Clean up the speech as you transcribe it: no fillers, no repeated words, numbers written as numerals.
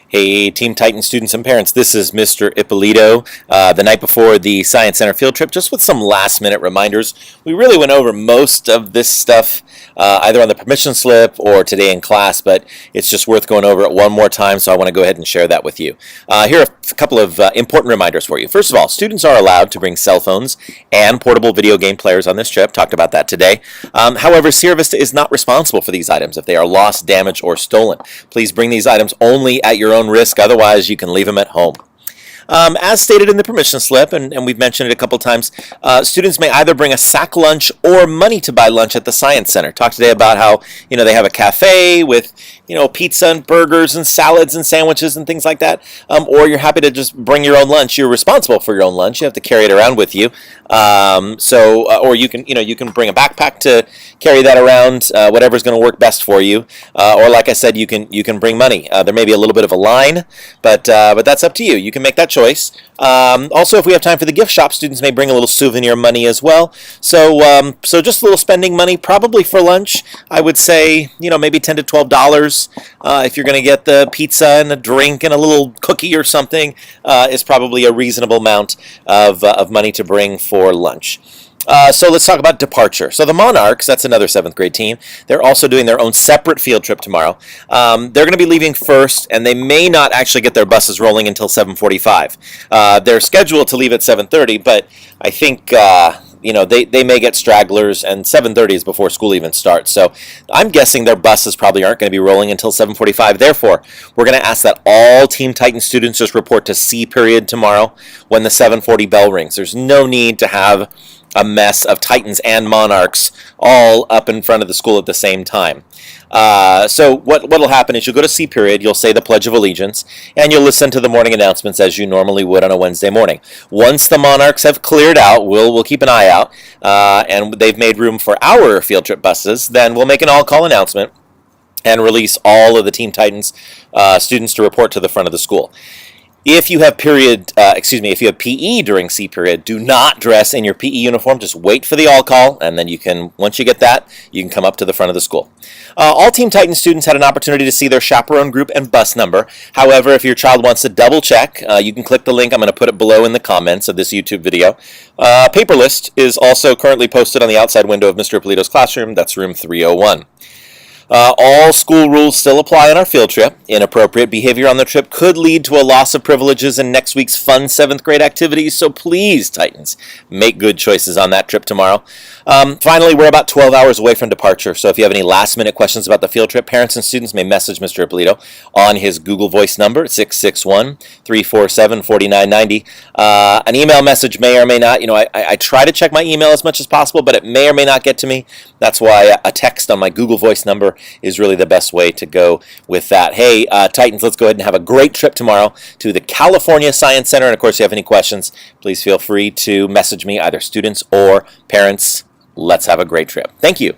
Hey, Team Titan students and parents, this is Mr. Ippolito. The night before the Science Center field trip, just with some last-minute reminders. We really went over most of this stuff either on the permission slip or today in class, but it's just worth going over it one more time, so I want to go ahead and share that with you. Here are a couple of important reminders for you. First of all, students are allowed to bring cell phones and portable video game players on this trip. Talked about that today. However, Sierra Vista is not responsible for these items if they are lost, damaged, or stolen. Please bring these items only at your own risk, otherwise you can leave them at home. As stated in the permission slip, and we've mentioned it a couple times, students may either bring a sack lunch or money to buy lunch at the Science Center. Talked today about how, they have a cafe with, pizza and burgers and salads and sandwiches and things like that. Or you're happy to just bring your own lunch. You're responsible for your own lunch. You have to carry it around with you. Or you can bring a backpack to carry that around, whatever's going to work best for you. Or like I said, you can bring money. There may be a little bit of a line, but that's up to you. You can make that choice. Also, if we have time for the gift shop, students may bring a little souvenir money as well. So just a little spending money, probably for lunch. I would say, maybe $10 to $12. If you're going to get the pizza and a drink and a little cookie or something, is probably a reasonable amount of money to bring for lunch. So let's talk about departure. So the Monarchs, that's another 7th grade team, they're also doing their own separate field trip tomorrow. They're going to be leaving first, and they may not actually get their buses rolling until 7:45. They're scheduled to leave at 7:30, but I think they may get stragglers, and 7:30 is before school even starts. So I'm guessing their buses probably aren't going to be rolling until 7:45. Therefore, we're going to ask that all Team Titan students just report to C period tomorrow when the 7:40 bell rings. There's no need to have a mess of Titans and Monarchs all up in front of the school at the same time. So what'll happen is you'll go to C period, you'll say the Pledge of Allegiance, and you'll listen to the morning announcements as you normally would on a Wednesday morning. Once the Monarchs have cleared out, we'll keep an eye out, and they've made room for our field trip buses, then we'll make an all-call announcement and release all of the Team Titans students to report to the front of the school. If you have if you have PE during C period, do not dress in your PE uniform. Just wait for the all-call, and then once you get that, you can come up to the front of the school. All Team Titan students had an opportunity to see their chaperone group and bus number. However, if your child wants to double-check, you can click the link. I'm going to put it below in the comments of this YouTube video. Paper list is also currently posted on the outside window of Mr. Ippolito's classroom. That's room 301. All school rules still apply on our field trip. Inappropriate behavior on the trip could lead to a loss of privileges in next week's fun 7th grade activities, so please, Titans, make good choices on that trip tomorrow. Finally, we're about 12 hours away from departure, so if you have any last-minute questions about the field trip, parents and students may message Mr. Ippolito on his Google Voice number, 661-347-4990. An email message may or may not. I try to check my email as much as possible, but it may or may not get to me. That's why a text on my Google Voice number is really the best way to go with that. Hey, Titans, let's go ahead and have a great trip tomorrow to the California Science Center. And of course, if you have any questions, please feel free to message me, either students or parents. Let's have a great trip. Thank you.